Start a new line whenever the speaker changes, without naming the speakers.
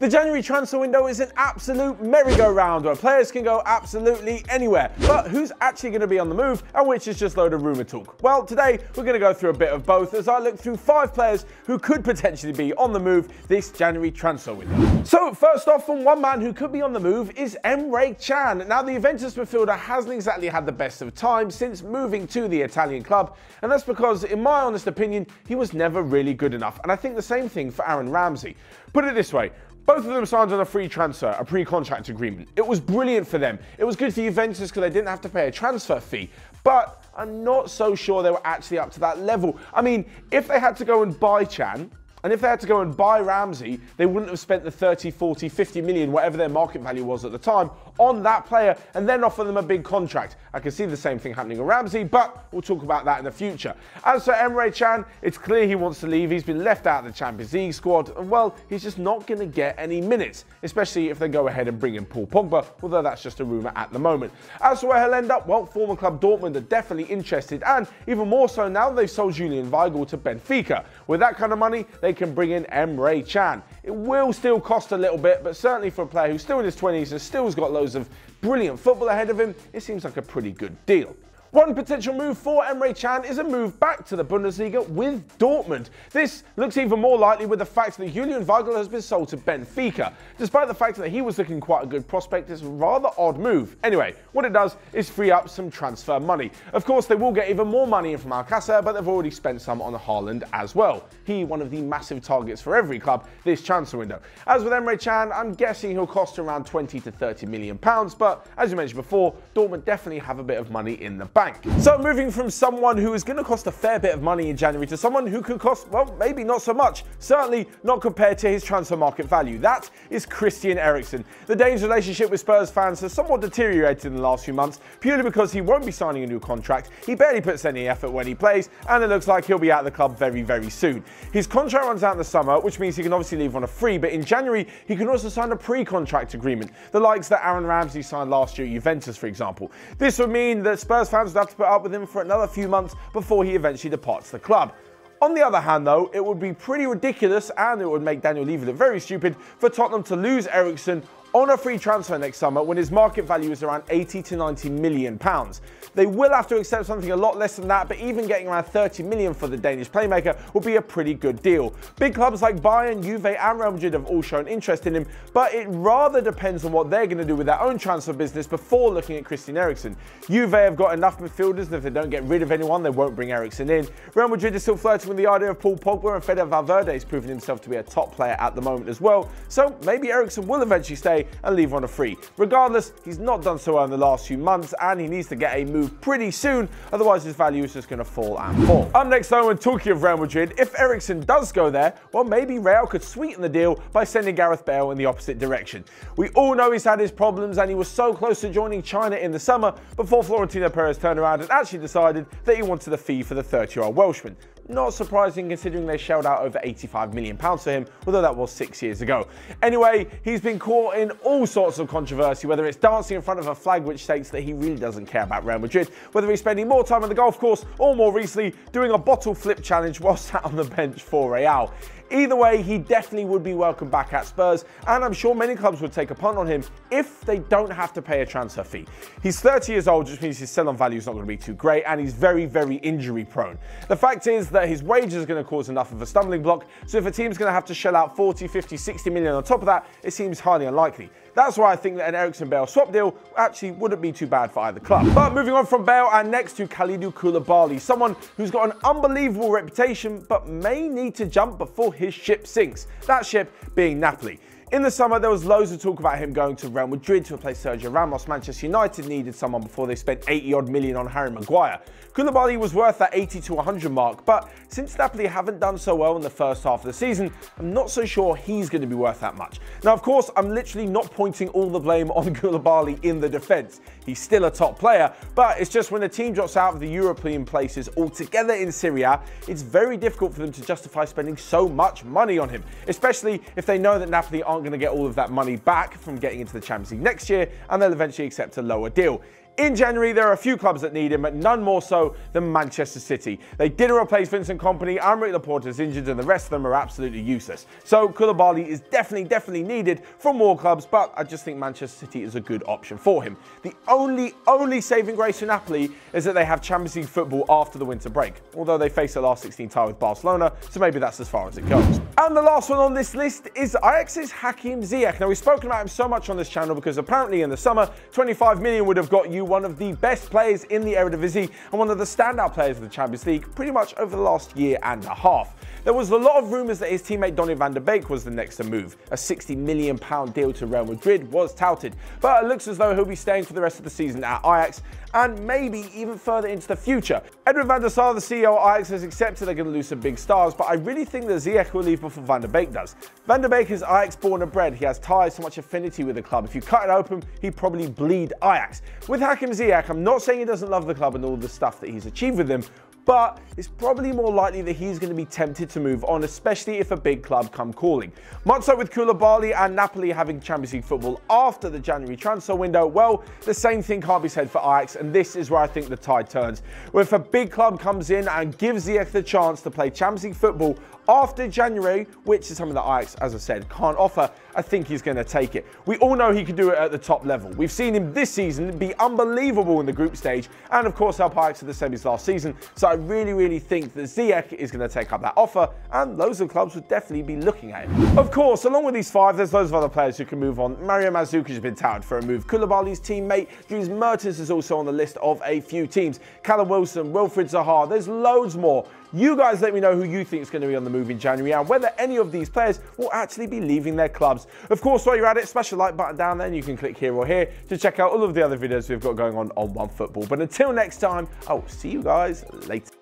The January transfer window is an absolute merry-go-round where players can go absolutely anywhere. But who's actually going to be on the move and which is just load of rumour talk? Well, today we're going to go through a bit of both as I look through 5 players who could potentially be on the move this January transfer window. So first off, from one man who could be on the move is Emery Chan. Now the Juventus midfielder hasn't exactly had the best of times since moving to the Italian club, and that's because, in my honest opinion, he was never really good enough. And I think the same thing for Aaron Ramsey. Put it this way. Both of them signed on a free transfer, a pre-contract agreement. It was brilliant for them. It was good for Juventus because they didn't have to pay a transfer fee. But I'm not so sure they were actually up to that level. I mean, if they had to go and buy Chan, and if they had to go and buy Ramsey, they wouldn't have spent the 30, 40, 50 million, whatever their market value was at the time, on that player and then offer them a big contract. I can see the same thing happening with Ramsey, but we'll talk about that in the future. As for Emery Chan, it's clear he wants to leave. He's been left out of the Champions League squad, and well, he's just not going to get any minutes, especially if they go ahead and bring in Paul Pogba, although that's just a rumour at the moment. As for where he'll end up, well, former club Dortmund are definitely interested, and even more so now they've sold Julian Weigl to Benfica. With that kind of money, they can bring in Emery Chan. It will still cost a little bit, but certainly for a player who's still in his 20s and still's got loads of brilliant football ahead of him, it seems like a pretty good deal. One potential move for Emery Chan is a move back to the Bundesliga with Dortmund. This looks even more likely with the fact that Julian Weigl has been sold to Benfica. Despite the fact that he was looking quite a good prospect, it's a rather odd move. Anyway, what it does is free up some transfer money. Of course, they will get even more money in from Alcácer, but they've already spent some on Haaland as well. He, one of the massive targets for every club this transfer window. As with Emery Chan, I'm guessing he'll cost around 20 to 30 million pounds, but as you mentioned before, Dortmund definitely have a bit of money in the bank. So moving from someone who is going to cost a fair bit of money in January to someone who could cost, well, maybe not so much. Certainly not compared to his transfer market value. That is Christian Eriksen. The Dane's relationship with Spurs fans has somewhat deteriorated in the last few months, purely because he won't be signing a new contract. He barely puts any effort when he plays, and it looks like he'll be out of the club very, very soon. His contract runs out in the summer, which means he can obviously leave on a free, but in January, he can also sign a pre-contract agreement, the likes that Aaron Ramsey signed last year at Juventus, for example. This would mean that Spurs fans would have to put up with him for another few months before he eventually departs the club. On the other hand though, it would be pretty ridiculous and it would make Daniel Levy look very stupid for Tottenham to lose Eriksen on a free transfer next summer when his market value is around 80 to 90 million pounds. They will have to accept something a lot less than that, but even getting around 30 million for the Danish playmaker will be a pretty good deal. Big clubs like Bayern, Juve and Real Madrid have all shown interest in him, but it rather depends on what they're going to do with their own transfer business before looking at Christian Eriksen. Juve have got enough midfielders, and if they don't get rid of anyone, they won't bring Eriksen in. Real Madrid is still flirting with the idea of Paul Pogba, and Fede Valverde has proven himself to be a top player at the moment as well, so maybe Eriksen will eventually stay and leave on a free. Regardless, he's not done so well in the last few months and he needs to get a move pretty soon, otherwise his value is just going to fall and fall. Up next though, when talking of Real Madrid, if Eriksen does go there, well maybe Real could sweeten the deal by sending Gareth Bale in the opposite direction. We all know he's had his problems and he was so close to joining China in the summer before Florentino Perez turned around and actually decided that he wanted a fee for the 30-year-old Welshman. Not surprising considering they shelled out over £85 million for him, although that was 6 years ago. Anyway, he's been caught in all sorts of controversy, whether it's dancing in front of a flag which states that he really doesn't care about Real Madrid, whether he's spending more time on the golf course, or more recently, doing a bottle flip challenge while sat on the bench for Real. Either way, he definitely would be welcome back at Spurs, and I'm sure many clubs would take a punt on him if they don't have to pay a transfer fee. He's 30 years old, which means his sell-on value is not going to be too great, and he's very, very injury prone. The fact is that his wages are going to cause enough of a stumbling block, so if a team's going to have to shell out 40, 50, 60 million on top of that, it seems highly unlikely. That's why I think that an Eriksen-Bale swap deal actually wouldn't be too bad for either club. But moving on from Bale and next to Koulibaly, someone who's got an unbelievable reputation but may need to jump before his ship sinks. That ship being Napoli. In the summer, there was loads of talk about him going to Real Madrid to replace Sergio Ramos. Manchester United needed someone before they spent 80-odd million on Harry Maguire. Koulibaly was worth that 80 to 100 mark, but since Napoli haven't done so well in the first half of the season, I'm not so sure he's going to be worth that much. Now, of course, I'm literally not pointing all the blame on Koulibaly in the defence. He's still a top player, but it's just when the team drops out of the European places altogether in Serie A, it's very difficult for them to justify spending so much money on him, especially if they know that Napoli aren't going to get all of that money back from getting into the Champions League next year, and they'll eventually accept a lower deal. In January, there are a few clubs that need him, but none more so than Manchester City. They didn't replace Vincent Kompany, Aymeric Laporte is injured, and the rest of them are absolutely useless. So Koulibaly is definitely needed from more clubs, but I just think Manchester City is a good option for him. The only saving grace for Napoli is that they have Champions League football after the winter break, although they face a last 16 tie with Barcelona, so maybe that's as far as it goes. And the last one on this list is Ajax's Hakim Ziyech. Now, we've spoken about him so much on this channel because apparently in the summer, 25 million would have got you one of the best players in the Eredivisie and one of the standout players of the Champions League pretty much over the last year and a half. There was a lot of rumours that his teammate Donny van de Beek was the next to move. A £60 million deal to Real Madrid was touted, but it looks as though he'll be staying for the rest of the season at Ajax and maybe even further into the future. Edwin van der Sar, the CEO of Ajax, has accepted they're going to lose some big stars, but I really think that Ziyech will leave before Van de Beek does. Van de Beek is Ajax born and bred. He has ties, so much affinity with the club. If you cut it open, he'd probably bleed Ajax. With Hakim Ziyech, I'm not saying he doesn't love the club and all the stuff that he's achieved with them, but it's probably more likely that he's going to be tempted to move on, especially if a big club come calling. Much like with Koulibaly and Napoli having Champions League football after the January transfer window, well, the same thing can't be said for Ajax, and this is where I think the tide turns. Where if a big club comes in and gives Ziyech the chance to play Champions League football after January, which is something that Ajax, as I said, can't offer, I think he's going to take it. We all know he can do it at the top level. We've seen him this season be unbelievable in the group stage and, of course, help Ajax to the semis last season. So I really think that Ziyech is going to take up that offer and loads of clubs would definitely be looking at him. Of course, along with these five, there's loads of other players who can move on. Mario Mandzukic has been touted for a move. Koulibaly's teammate, Dries Mertens, is also on the list of a few teams. Callum Wilson, Wilfried Zaha, there's loads more. You guys let me know who you think is going to be on the move in January and whether any of these players will actually be leaving their clubs. Of course, while you're at it, smash the like button down there and you can click here or here to check out all of the other videos we've got going on OneFootball. But until next time, I'll see you guys later.